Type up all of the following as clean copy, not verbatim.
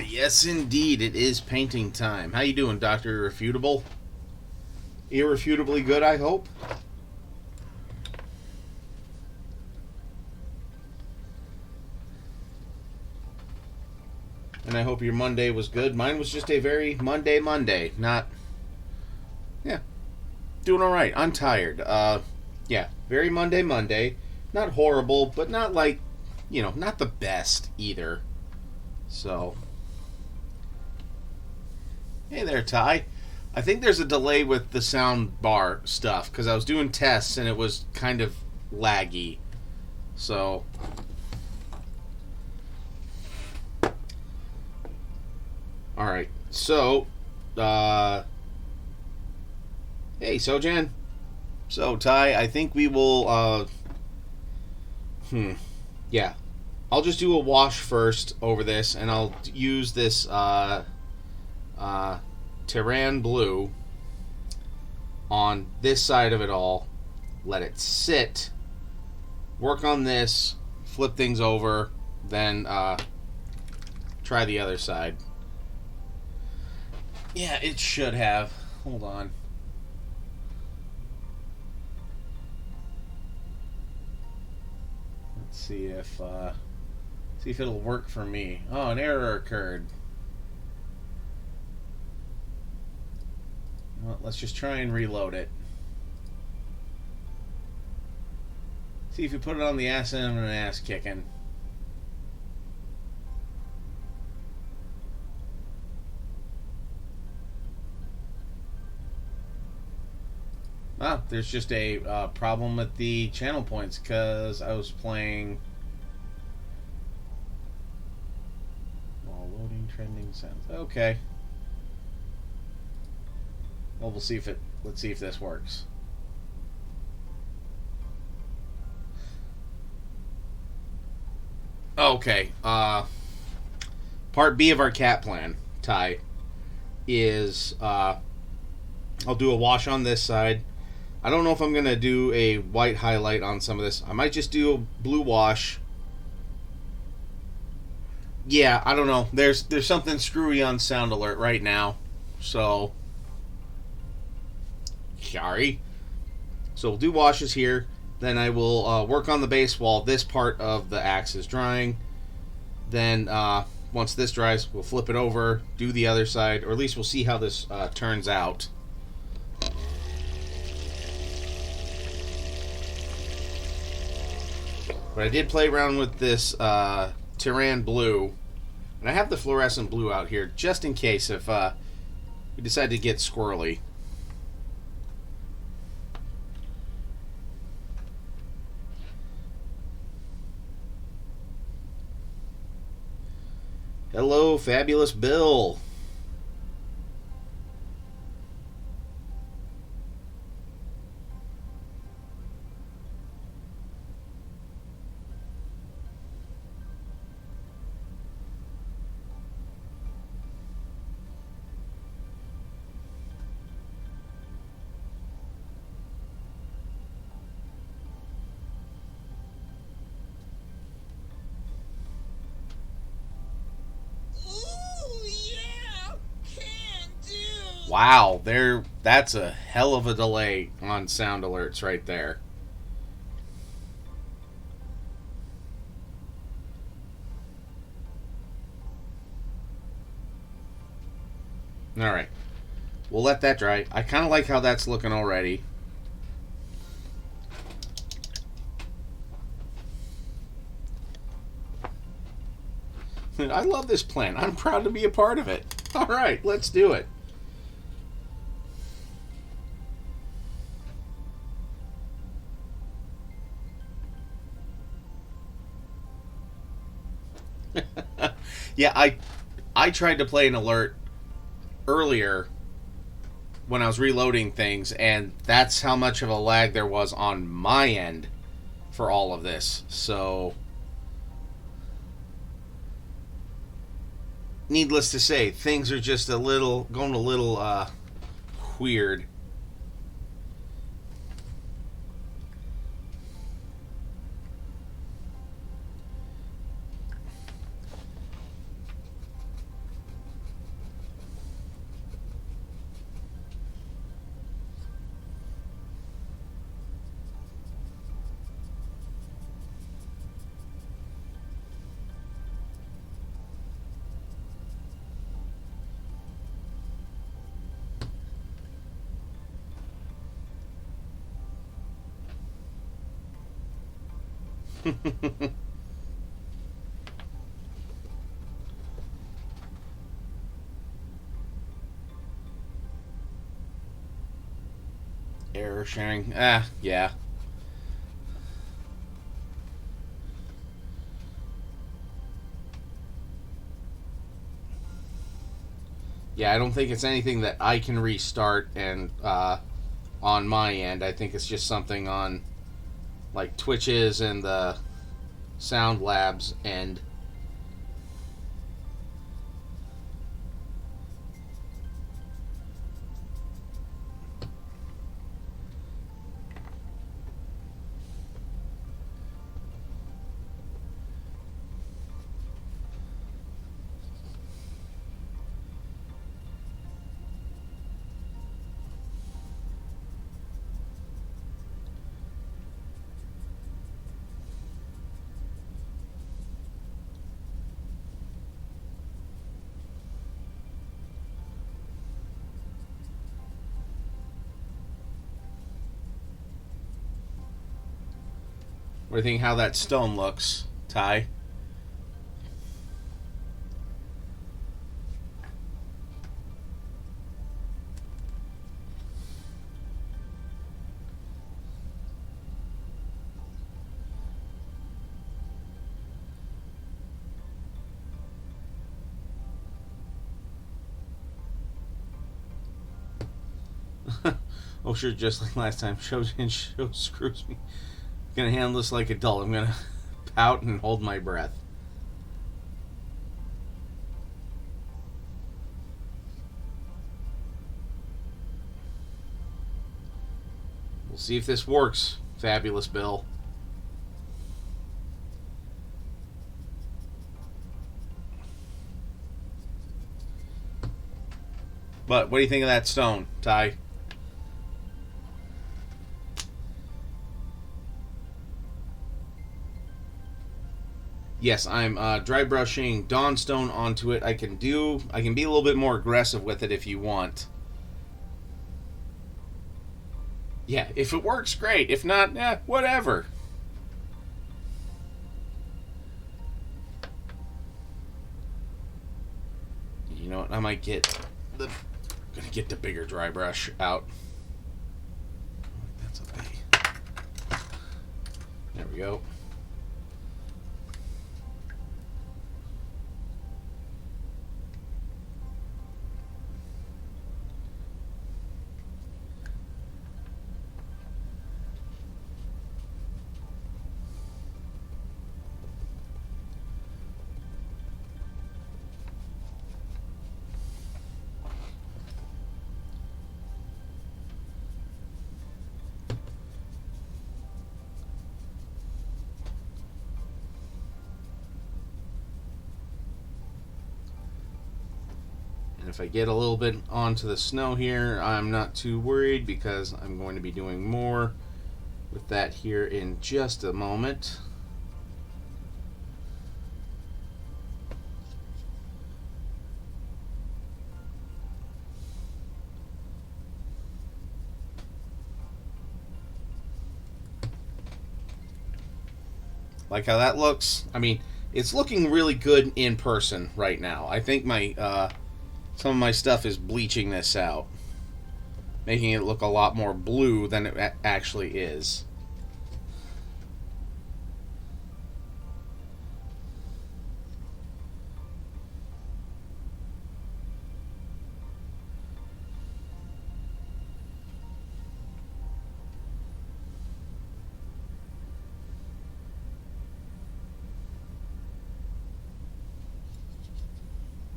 Yes, indeed, it is painting time. How you doing, Doctor Irrefutable? Irrefutably good, I hope. And I hope your Monday was good. Mine was just a very Monday. Not, yeah, doing all right. I'm tired. Yeah, very Monday. Not horrible, but not like, not the best either. So, hey there, Ty. I think there's a delay with the sound bar stuff because I was doing tests and it was kind of laggy. So, all right. So, hey, Sojan. So, Ty, I think we will. Yeah, I'll just do a wash first over this, and I'll use this Terran blue on this side of it all. Let it sit. Work on this. Flip things over. Then try the other side. Yeah, it should have. Hold on. Let's see if it'll work for me. Oh, an error occurred. Well, let's just try and reload it. See if you put it on the ass end of an ass kicking. Ah, there's just a problem with the channel points because I was playing while loading trending sounds. Okay. Well, we'll see if let's see if this works. Okay. Part B of our cat plan, Ty, is I'll do a wash on this side. I don't know if I'm going to do a white highlight on some of this. I might just do a blue wash. Yeah, I don't know. There's something screwy on Sound Alert right now. So, sorry. So we'll do washes here. Then I will work on the base while this part of the axe is drying. Then once this dries, we'll flip it over, do the other side, or at least we'll see how this turns out. But I did play around with this Terran blue. And I have the fluorescent blue out here just in case if we decide to get squirrely. Hello, Fabulous Bill. Wow, that's a hell of a delay on sound alerts right there. All right. We'll let that dry. I kind of like how that's looking already. I love this plan. I'm proud to be a part of it. All right, let's do it. Yeah, I tried to play an alert earlier when I was reloading things, and that's how much of a lag there was on my end for all of this. So, needless to say, things are just going a little weird. Error sharing. Ah, yeah. Yeah, I don't think it's anything that I can restart and on my end. I think it's just something on like Twitch's and the Sound Labs end. What do you think how that stone looks, Ty? Oh, sure, just like last time. Show screws me. I'm gonna handle this like a adult. I'm gonna pout and hold my breath. We'll see if this works, Fabulous Bill. But what do you think of that stone, Ty? Yes, I'm dry brushing Dawnstone onto it. I can be a little bit more aggressive with it if you want. Yeah, if it works, great. If not, whatever. You know what? I might gonna get the bigger dry brush out. That's okay. There we go. If I get a little bit onto the snow here, I'm not too worried because I'm going to be doing more with that here in just a moment. Like how that looks? I mean, it's looking really good in person right now. I think my some of my stuff is bleaching this out, making it look a lot more blue than it actually is.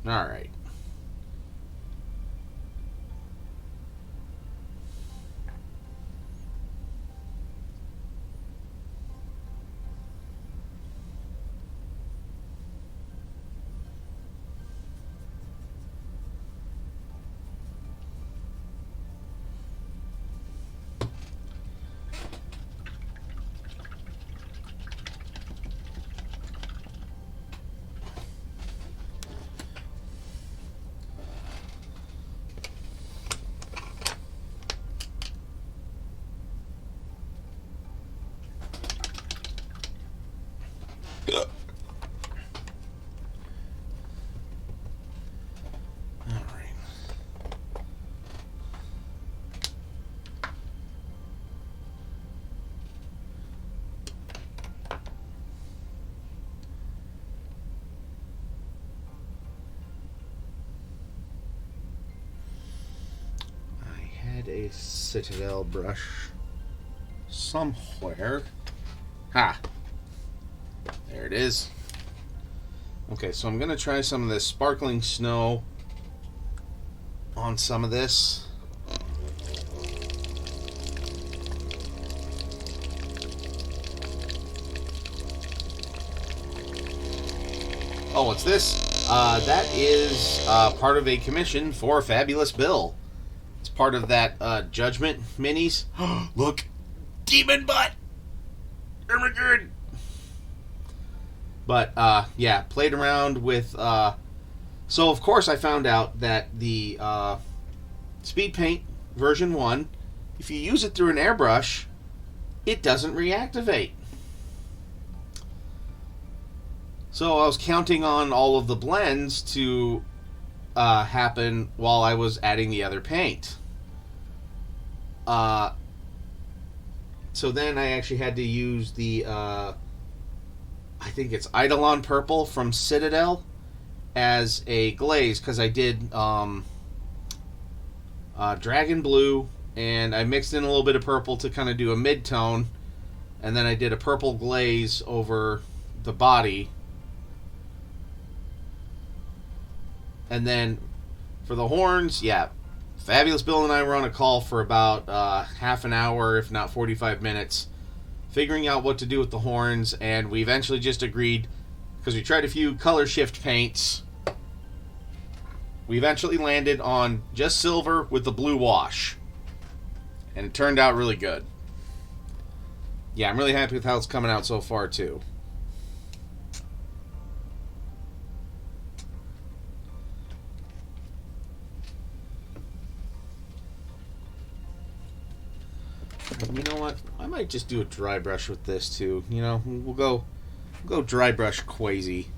All right. a Citadel brush somewhere. Ha! There it is. Okay, so I'm going to try some of this sparkling snow on some of this. Oh, what's this? That is part of a commission for Fabulous Bill. It's part of that Judgment minis. Look! Demon butt! Oh my god! But, yeah, played around with... so, of course, I found out that the Speed Paint version 1, if you use it through an airbrush, it doesn't reactivate. So I was counting on all of the blends to happen while I was adding the other paint. So then I actually had to use the, I think it's Eidolon Purple from Citadel as a glaze, because I did Dragon Blue, and I mixed in a little bit of purple to kind of do a mid-tone, and then I did a purple glaze over the body. And then for the horns, yeah, Fabulous Bill and I were on a call for about half an hour, if not 45 minutes, figuring out what to do with the horns, and we eventually just agreed, because we tried a few color shift paints, we eventually landed on just silver with the blue wash. And it turned out really good. Yeah, I'm really happy with how it's coming out so far, too. You know what? I might just do a dry brush with this too. You know, we'll go dry brush Quasi.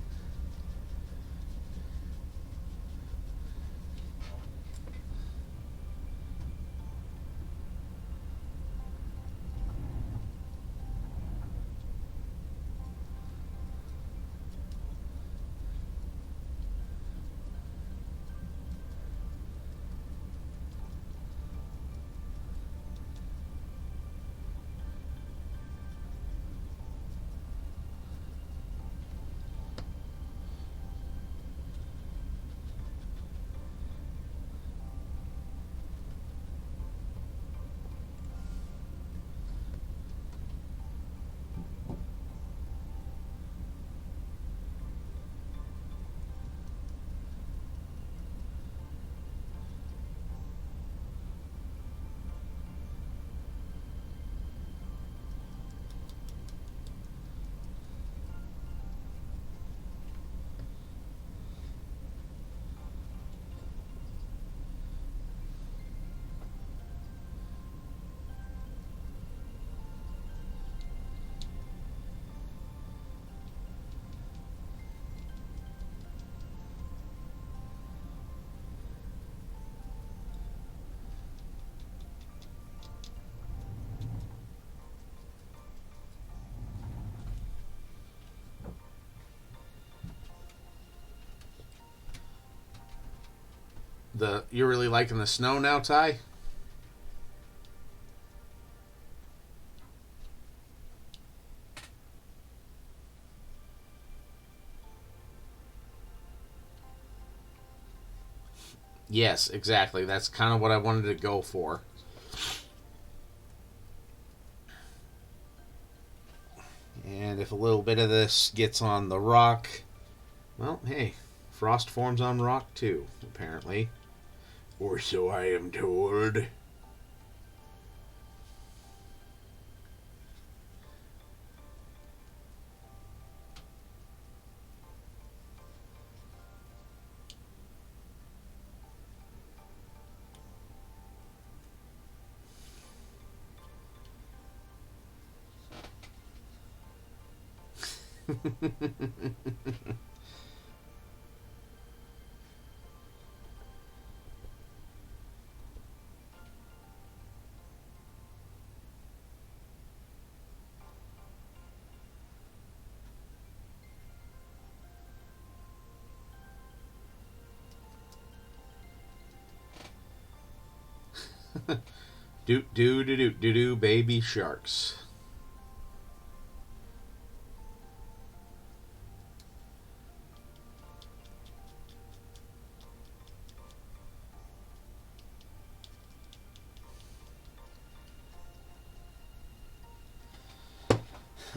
You're really liking the snow now, Ty? Yes, exactly. That's kind of what I wanted to go for. And if a little bit of this gets on the rock, well, hey, frost forms on rock too, apparently. Or so I am told. Doot doo doo doo doo doo baby sharks.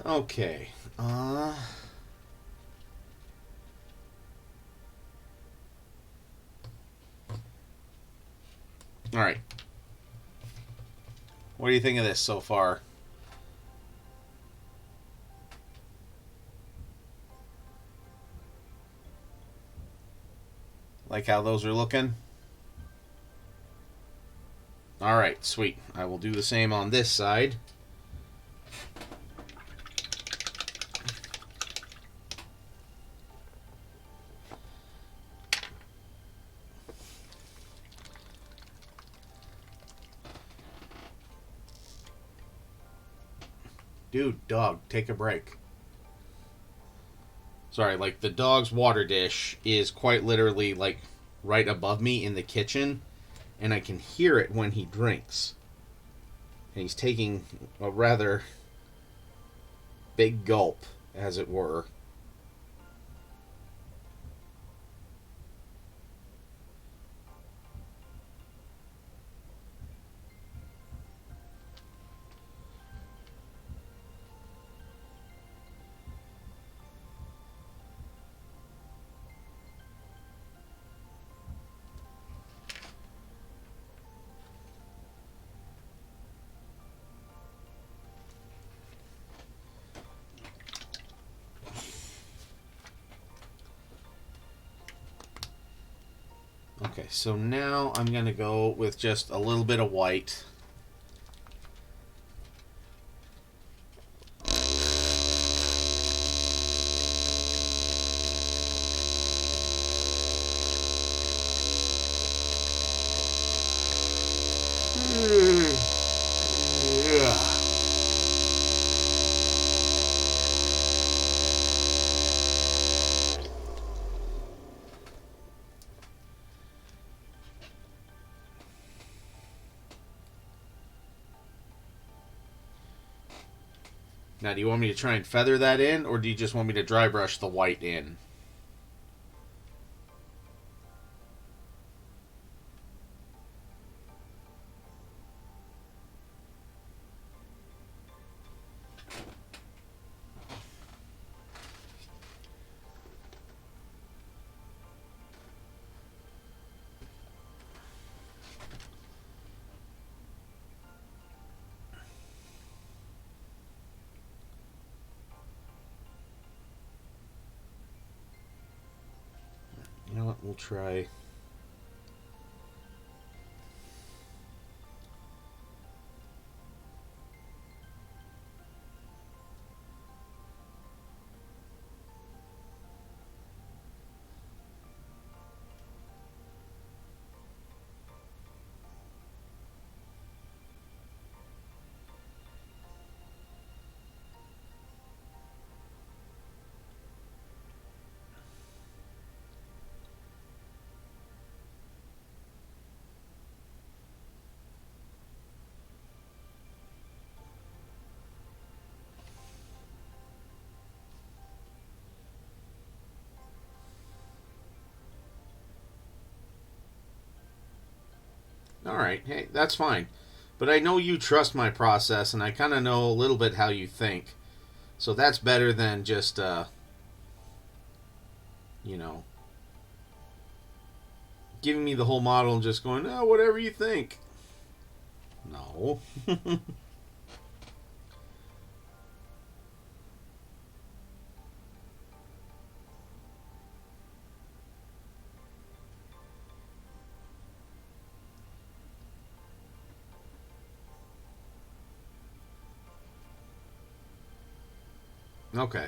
Okay. All right. What do you think of this so far? Like how those are looking? All right, sweet. I will do the same on this side. Dude, dog, take a break. Sorry, like the dog's water dish is quite literally like right above me in the kitchen, and I can hear it when he drinks. And he's taking a rather big gulp, as it were. Okay, so now I'm going to go with just a little bit of white. Now, do you want me to try and feather that in, or do you just want me to dry brush the white in? You know what? We'll try. All right, hey, that's fine. But I know you trust my process, and I kind of know a little bit how you think. So that's better than just, you know, giving me the whole model and just going, oh, whatever you think. No. Okay.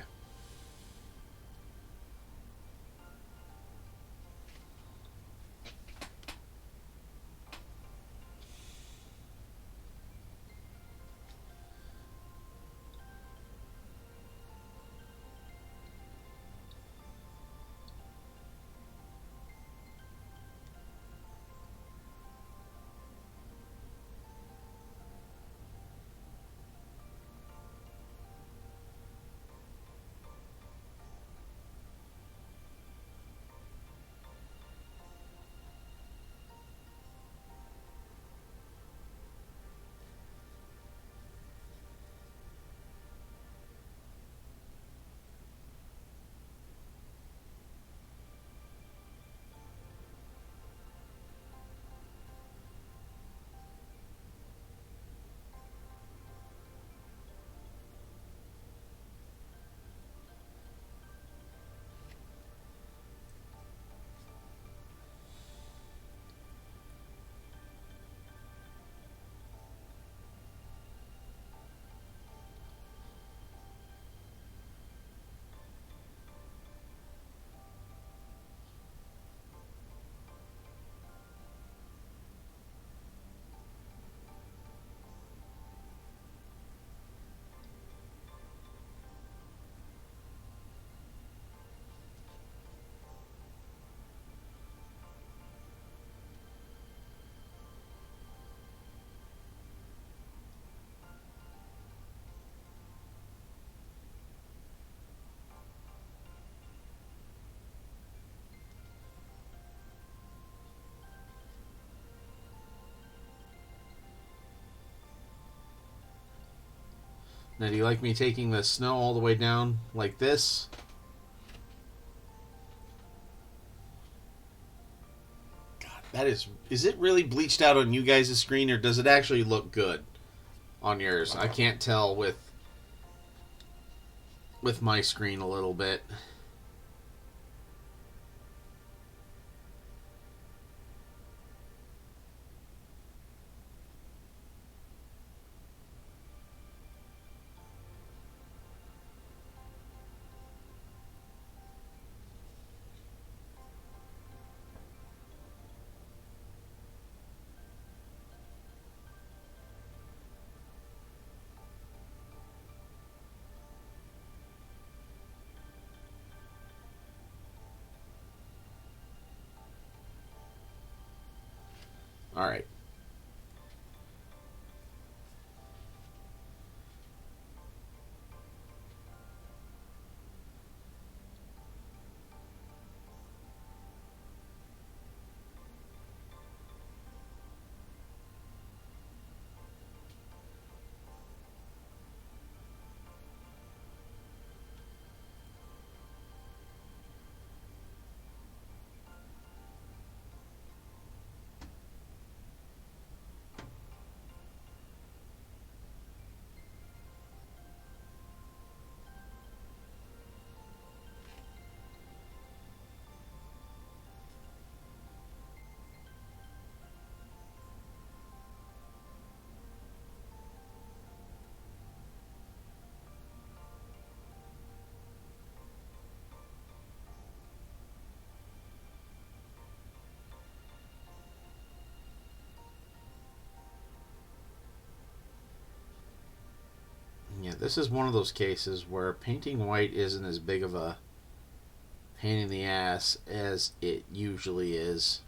Now, do you like me taking the snow all the way down like this? God, that is it really bleached out on you guys' screen, or does it actually look good on yours? I can't tell with my screen a little bit. All right. Yeah, this is one of those cases where painting white isn't as big of a pain in the ass as it usually is.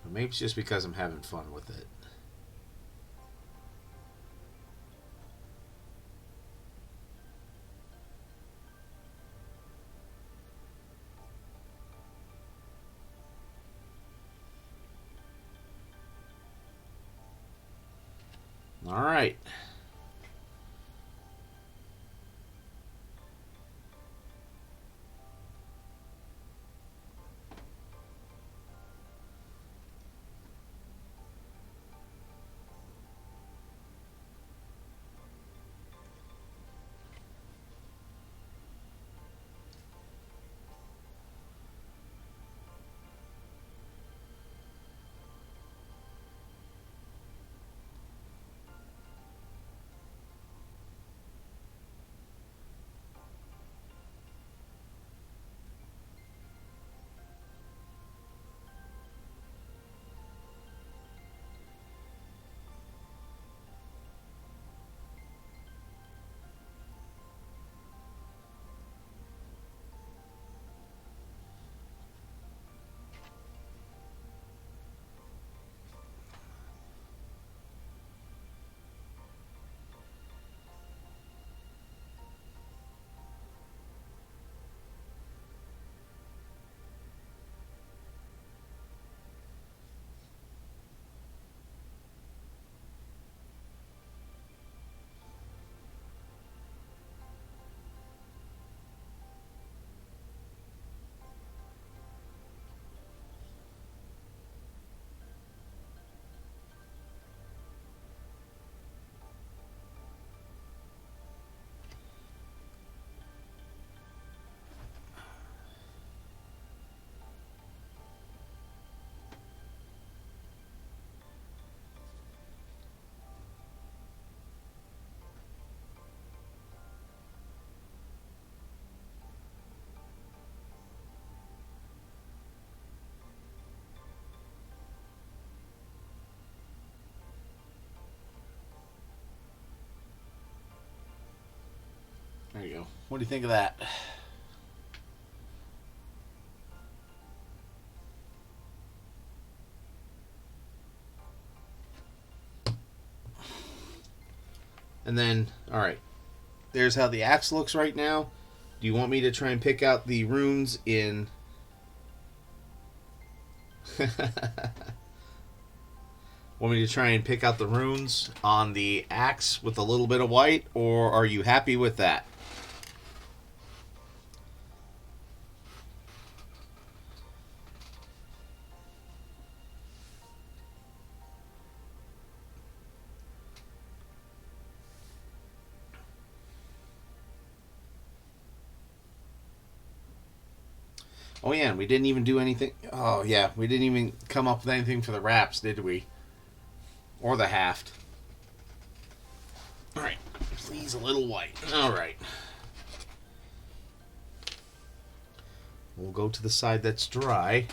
But maybe it's just because I'm having fun with it. All right. There you go. What do you think of that? And then, all right, there's how the axe looks right now. Do you want me to try and pick out the runes in... Want me to try and pick out the runes on the axe with a little bit of white, or are you happy with that? Oh yeah, and we didn't even do anything. Oh yeah, we didn't even come up with anything for the wraps, did we? Or the haft. All right, please a little white. All right, we'll go to the side that's dry.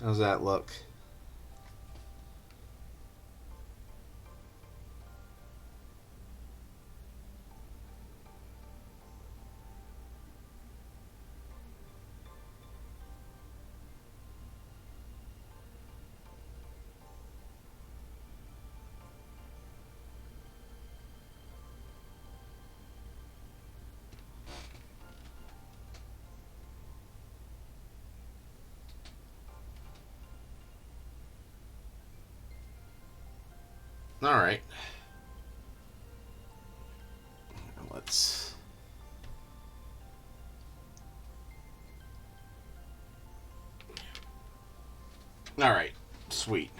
How's that look? All right. Let's. All right. Sweet.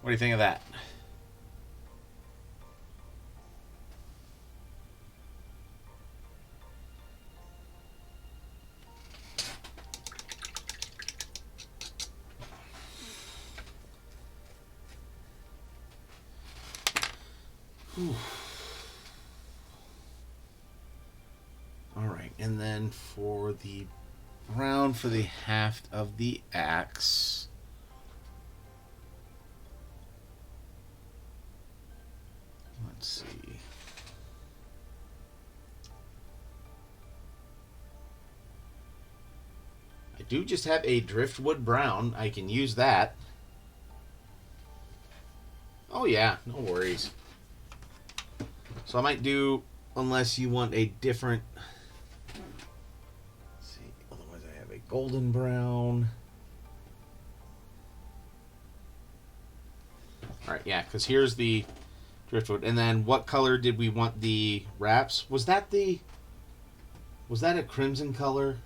What do you think of that? Whew. All right, and then for the brown for the haft of the axe. Let's see. I do just have a driftwood brown. I can use that. Oh yeah, no worries. So I might do, unless you want a different. Let's see. Otherwise, I have a golden brown. All right, yeah, because here's the driftwood, and then what color did we want the wraps? Was that a crimson color?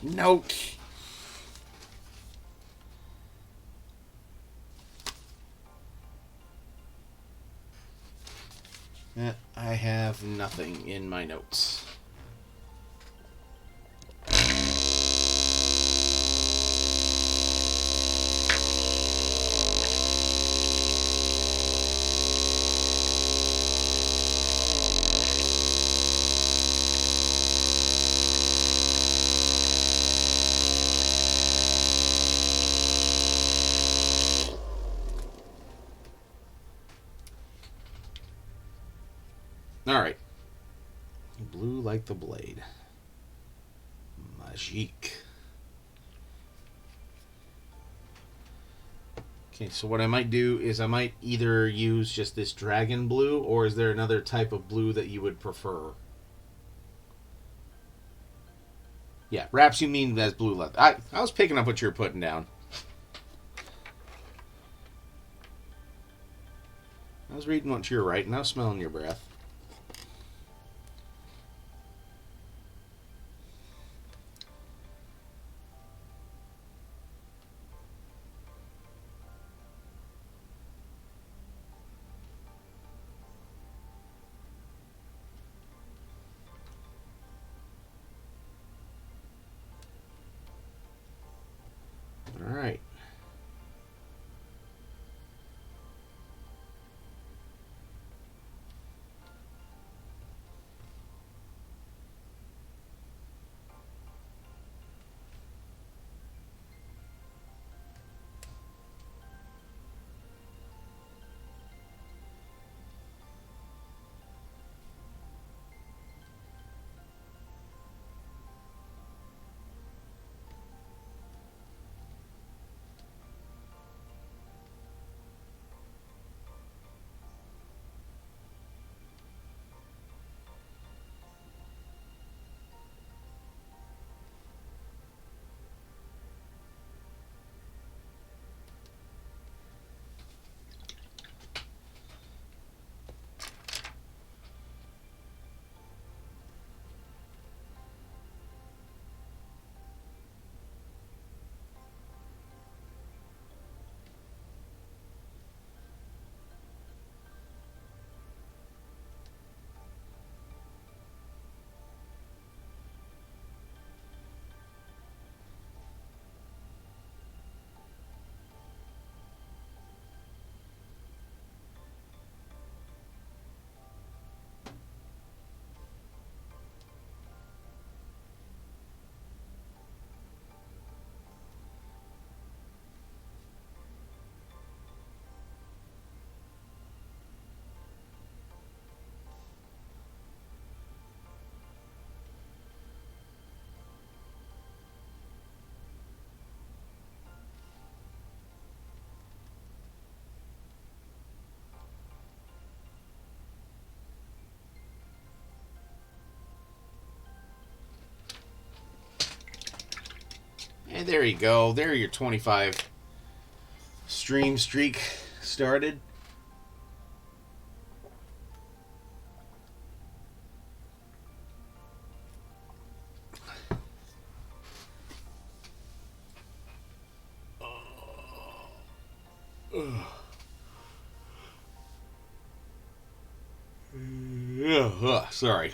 Note. I have nothing in my notes. Alright. Blue like the blade. Magique. Okay, so what I might do is I might either use just this dragon blue, or is there another type of blue that you would prefer? Yeah, wraps you mean as blue leather. I was picking up what you were putting down. I was reading what you were writing. I was smelling your breath. All right. And there you go. There your 25 stream streak started. Sorry.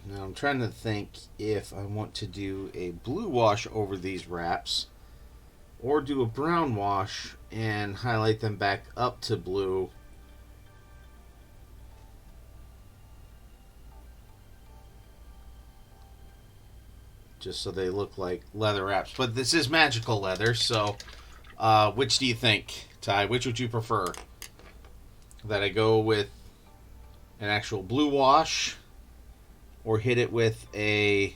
Now I'm trying to think if I want to do a blue wash over these wraps or do a brown wash and highlight them back up to blue. Just so they look like leather wraps. But this is magical leather, so which do you think, Ty? Which would you prefer? That I go with an actual blue wash or hit it with a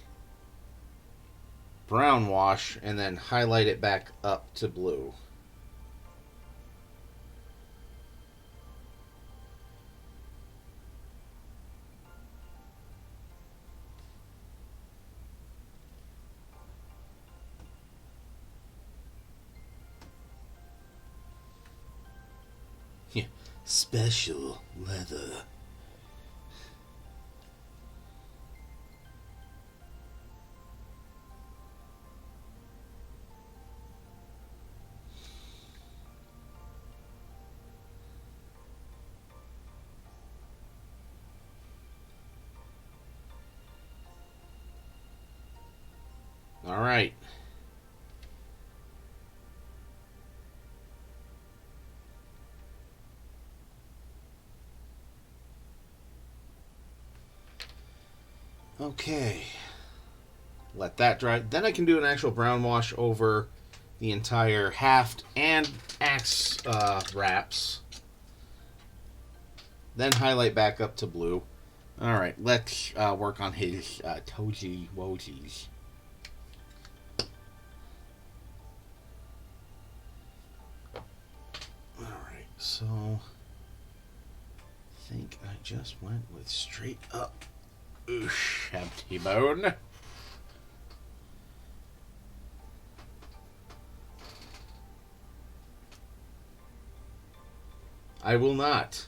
brown wash and then highlight it back up to blue? Yeah, special leather. All right. Okay. Let that dry. Then I can do an actual brown wash over the entire haft and axe wraps. Then highlight back up to blue. All right, let's work on his toji wojis. All right, so I think I just went with straight up. Oosh, empty bone. I will not.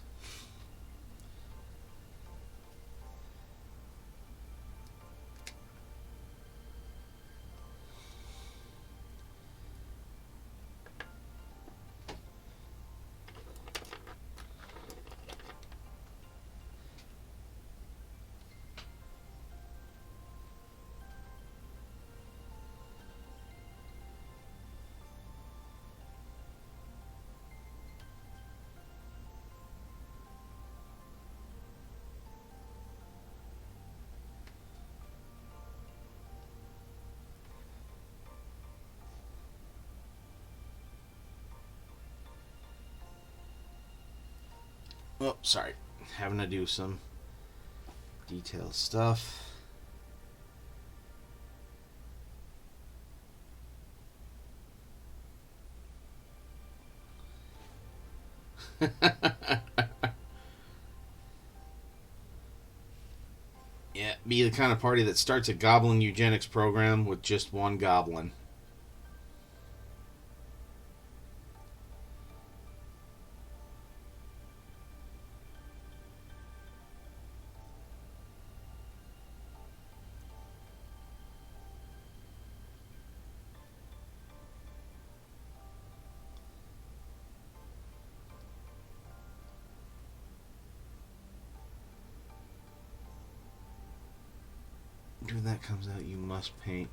Oh, sorry. Having to do some detailed stuff. Yeah, be the kind of party that starts a goblin eugenics program with just one goblin. When that comes out, you must paint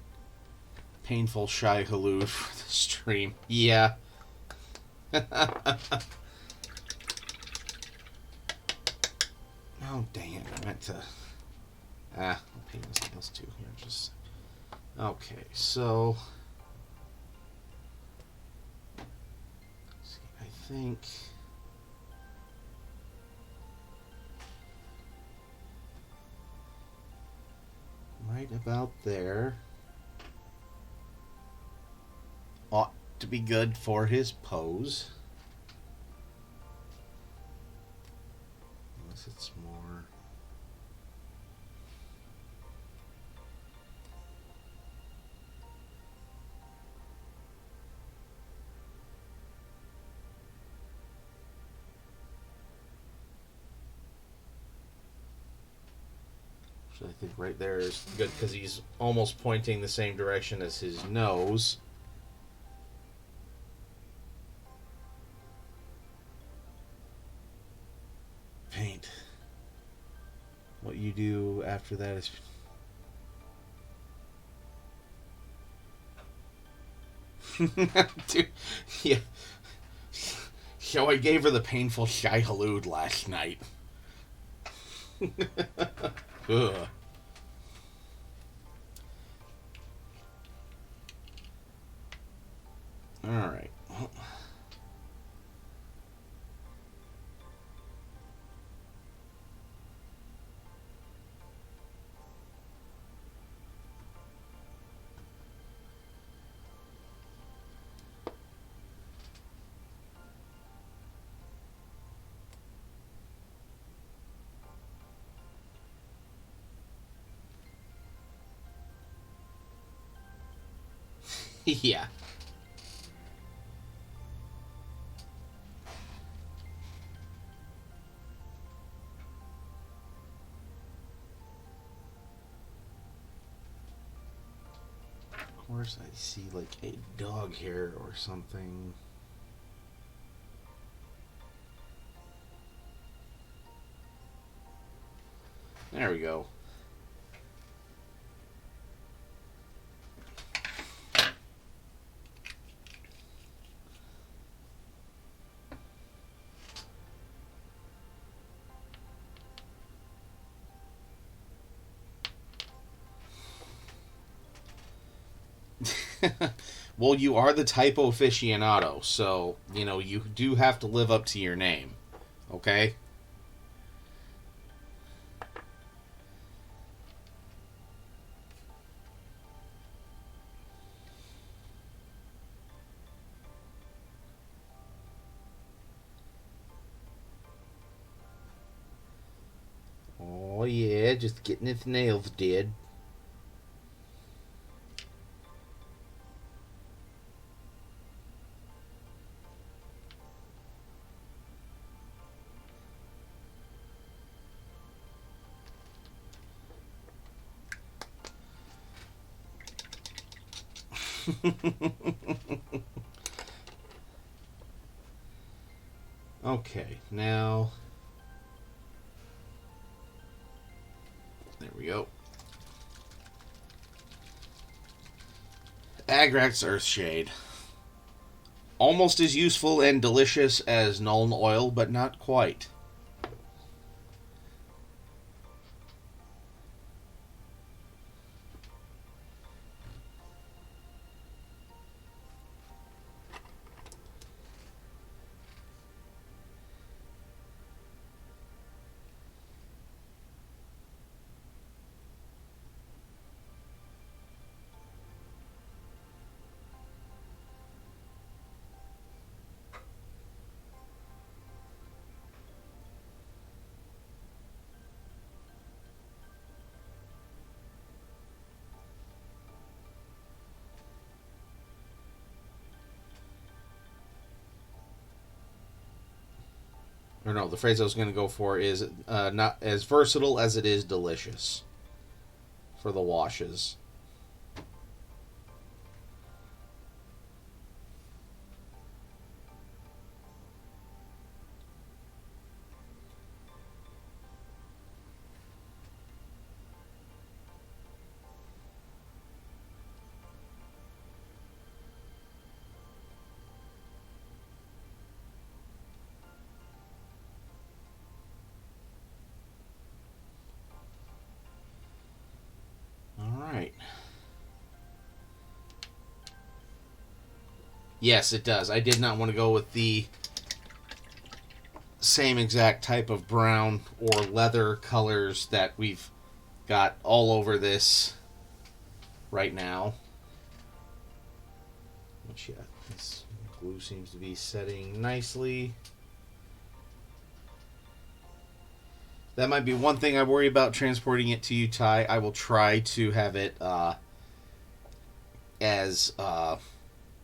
Painful Shy Halud for the stream. Yeah. Oh, dang it. I meant to... I'll paint his nails too here. Just... Okay, so... Let's see, I think... Right about there. Ought to be good for his pose. Unless it's more... So I think right there is good because he's almost pointing the same direction as his nose. Paint. What you do after that is Dude, yeah. So I gave her the painful shy halud last night. Ugh. All right. Yeah. Of course, I see like a dog hair or something. There we go. Well, you are the typo aficionado, so, you do have to live up to your name. Okay? Oh, yeah, just getting its nails did. Okay, now. There we go. Agrax Earthshade. Almost as useful and delicious as Nuln Oil, but not quite. Or no, the phrase I was going to go for is not as versatile as it is delicious for the washes. All right. Yes, it does. I did not want to go with the same exact type of brown or leather colors that we've got all over this right now. Which, yeah, this glue seems to be setting nicely. That might be one thing I worry about transporting it to you, Ty. I will try to have it as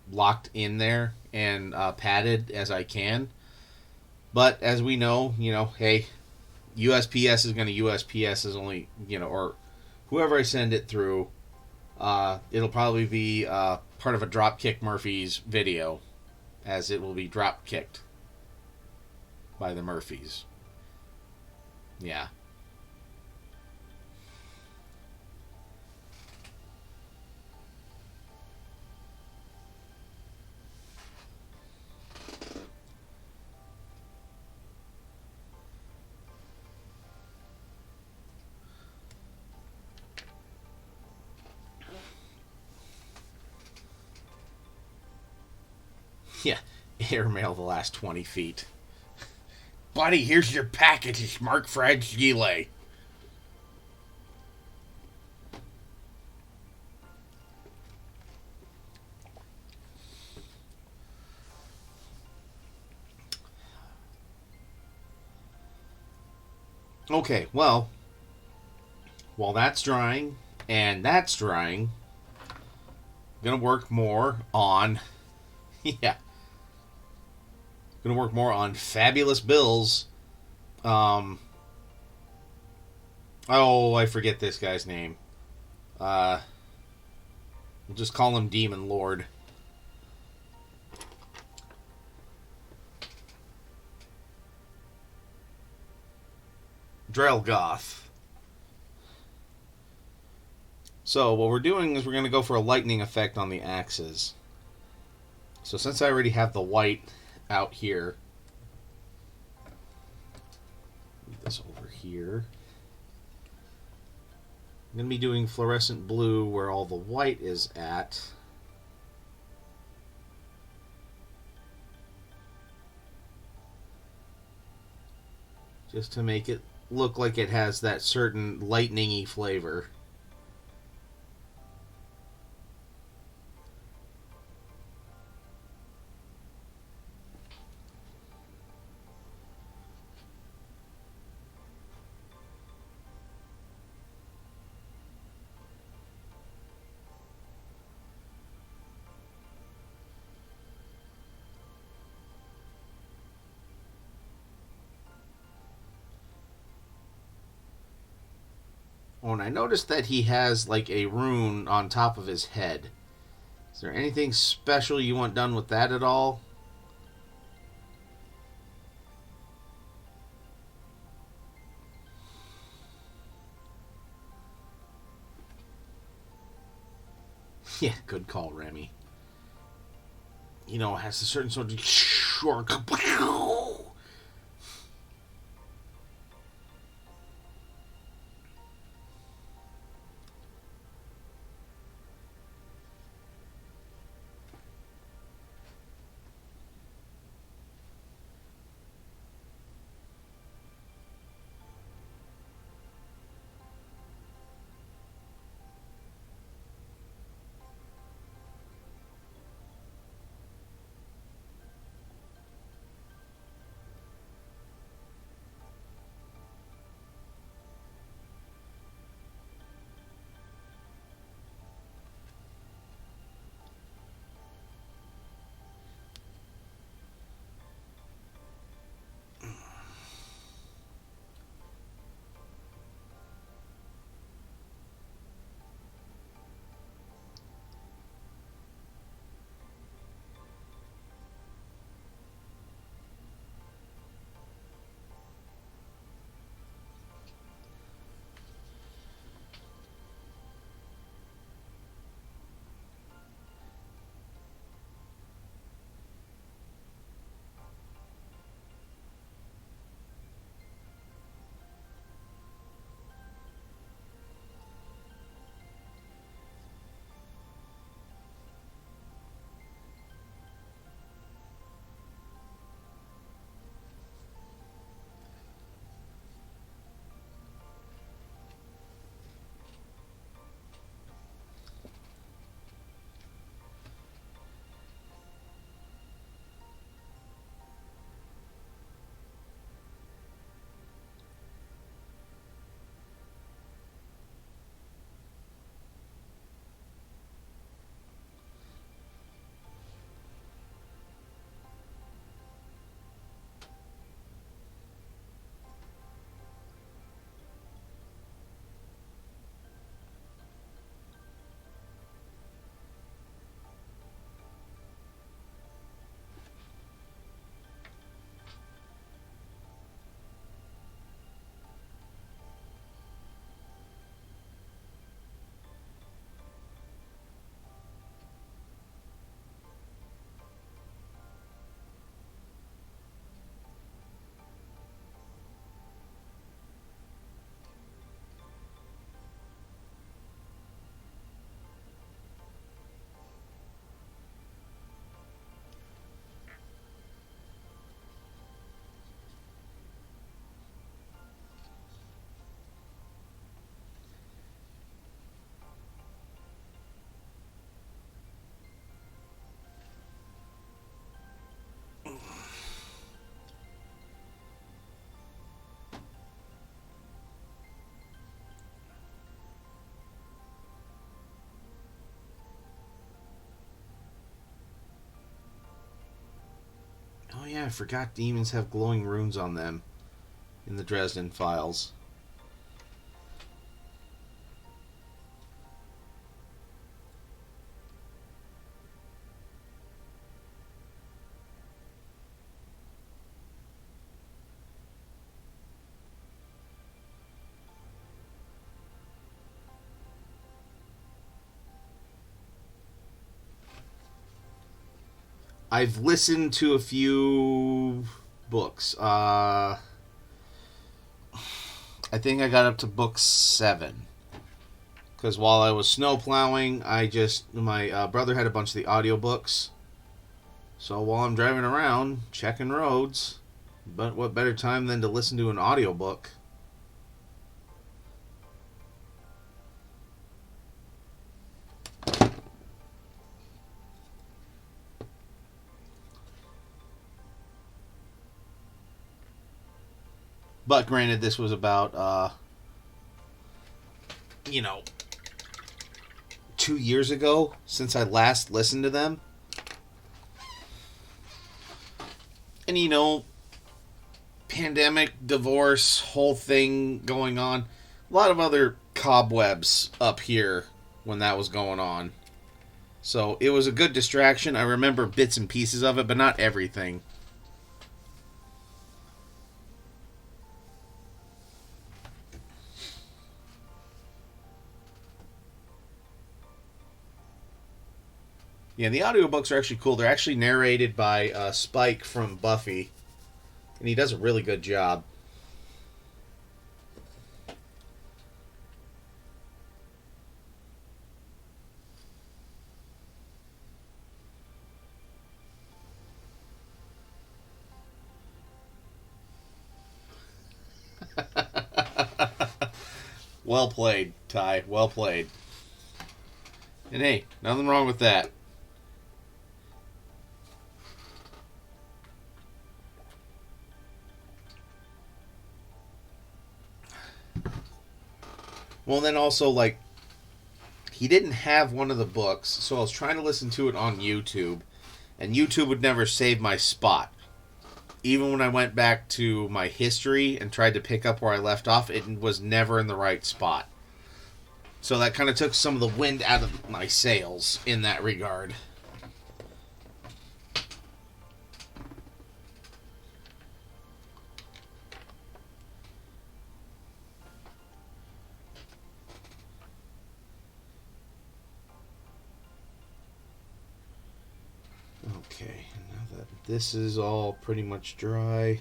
locked in there and padded as I can. But as we know, hey, USPS is going to USPS is only, or whoever I send it through, it'll probably be part of a Dropkick Murphys video, as it will be drop kicked by the Murphys. Yeah. Yeah, airmail the last 20 feet. Buddy, here's your package. It's marked fragile. Okay, well, while that's drying and that's drying, I'm gonna work more on yeah, gonna work more on Fabulous Bill's. Um, oh, I forget this guy's name. Uh, we'll just call him Demon Lord. Drelgoth. So what we're doing is we're going to go for a lightning effect on the axes. So since I already have the white out here, move this over here. I'm going to be doing fluorescent blue where all the white is at. Just to make it look like it has that certain lightning-y flavor. Oh, and I noticed that he has like a rune on top of his head. Is there anything special you want done with that at all? Yeah, good call, Remy. You know, it has a certain sort of short. I forgot demons have glowing runes on them in the Dresden Files. I've listened to a few books. I think I got up to book 7. Because while I was snow plowing, my brother had a bunch of the audiobooks. So while I'm driving around, checking roads, but what better time than to listen to an audiobook? But granted, this was about, 2 years ago since I last listened to them. And pandemic, divorce, whole thing going on. A lot of other cobwebs up here when that was going on. So it was a good distraction. I remember bits and pieces of it, but not everything. Yeah, the audiobooks are actually cool. They're actually narrated by Spike from Buffy, and he does a really good job. Well played, Ty. Well played. And hey, nothing wrong with that. Well, then also, he didn't have one of the books, so I was trying to listen to it on YouTube, and YouTube would never save my spot. Even when I went back to my history and tried to pick up where I left off, it was never in the right spot. So that kind of took some of the wind out of my sails in that regard. Okay, now that this is all pretty much dry.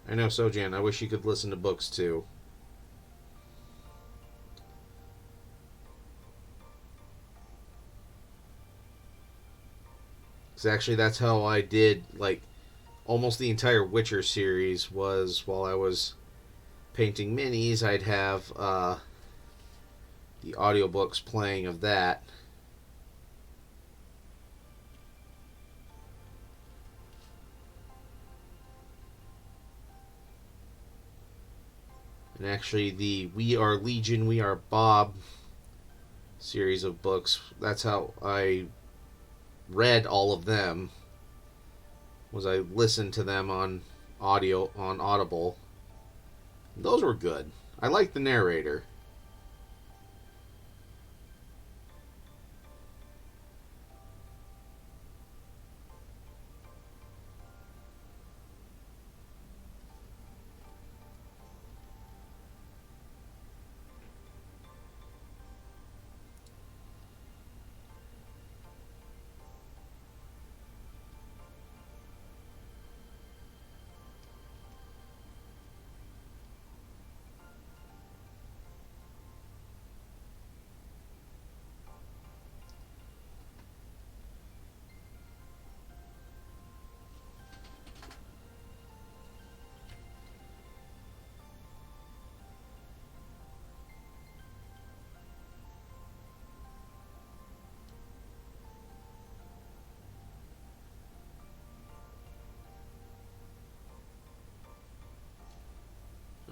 I know, Sojan, I wish you could listen to books too. Because actually, that's how I did, almost the entire Witcher series was while I was painting minis, I'd have the audiobooks playing of that. And actually, the We Are Legion, We Are Bob series of books, that's how I read all of them, was I listened to them on audio, on Audible. Those were good. I liked the narrator.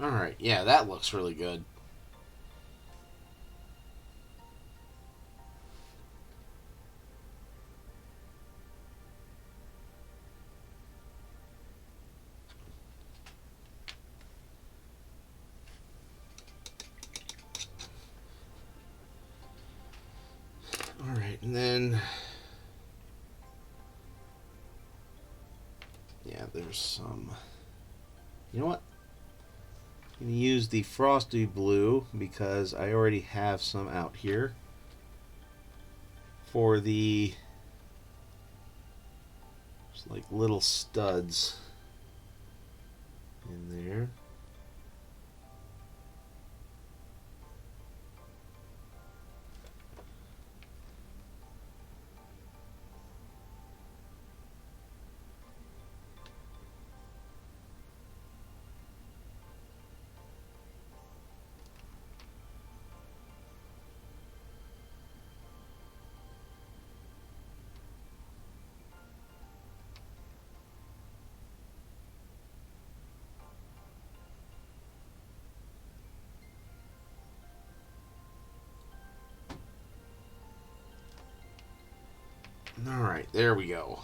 Alright, yeah, that looks really good. there's some. You know what? I'm going to use the frosty blue because I already have some out here for the just like little studs in there. All right, there we go.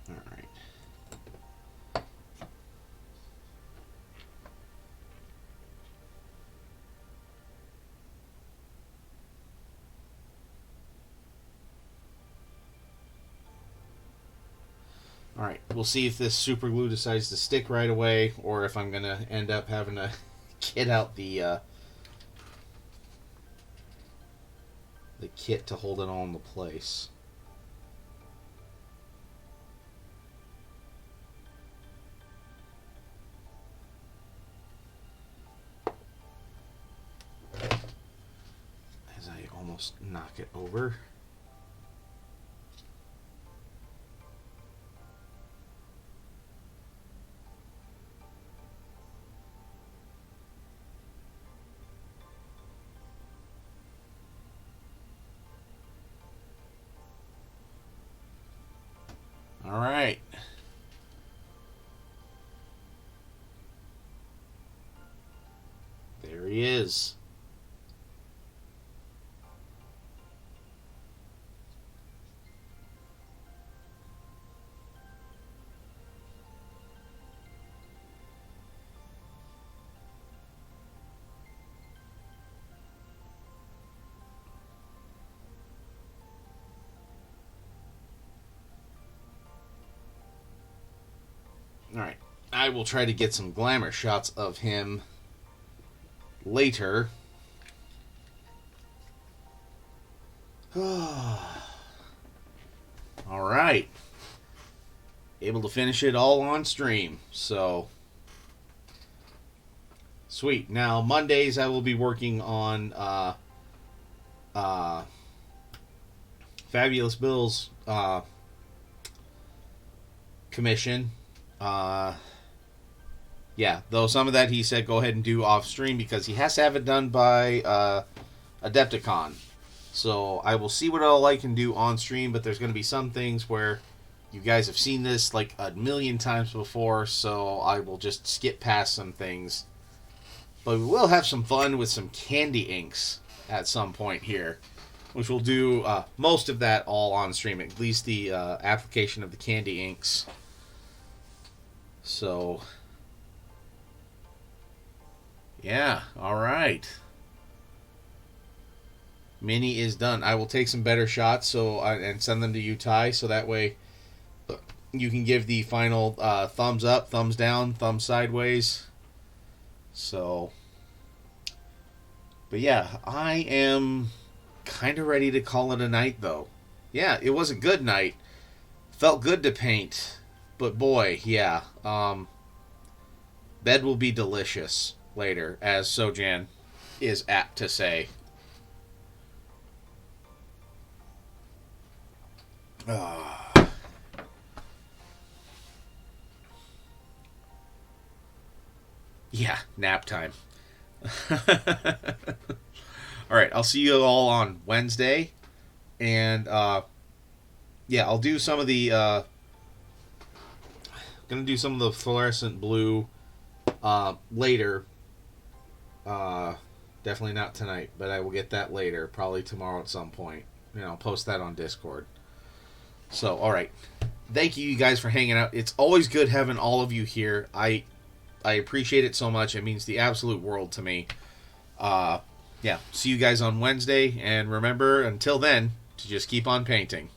All right. All right, we'll see if this super glue decides to stick right away, or if I'm gonna end up having to get out the kit to hold it all into place. As I almost knock it over. All right. There he is. Alright, I will try to get some glamour shots of him later. Alright. Able to finish it all on stream, so sweet. Now, Mondays I will be working on Fabulous Bill's commission. Yeah, though some of that he said go ahead and do off stream because he has to have it done by Adepticon. So I will see what all I can do on stream, but there's going to be some things where you guys have seen this like a million times before, so I will just skip past some things. But we will have some fun with some candy inks at some point here, which we'll do most of that all on stream, at least the application of the candy inks. So, yeah, alright. Mini is done. I will take some better shots and send them to you, Ty, so that way you can give the final thumbs up, thumbs down, thumbs sideways. So, but yeah, I am kind of ready to call it a night, though. Yeah, it was a good night. Felt good to paint. But boy, yeah, bed will be delicious later, as Sojan is apt to say. Yeah, nap time. Alright, I'll see you all on Wednesday. And, yeah, I'll do some of the, gonna do some of the fluorescent blue later. Definitely not tonight, but I will get that later, probably tomorrow at some point. I'll post that on Discord. So, alright. thank you guys for hanging out. It's always good having all of you here. I appreciate it so much. It means the absolute world to me. Yeah, see you guys on Wednesday, and remember, until then, to just keep on painting.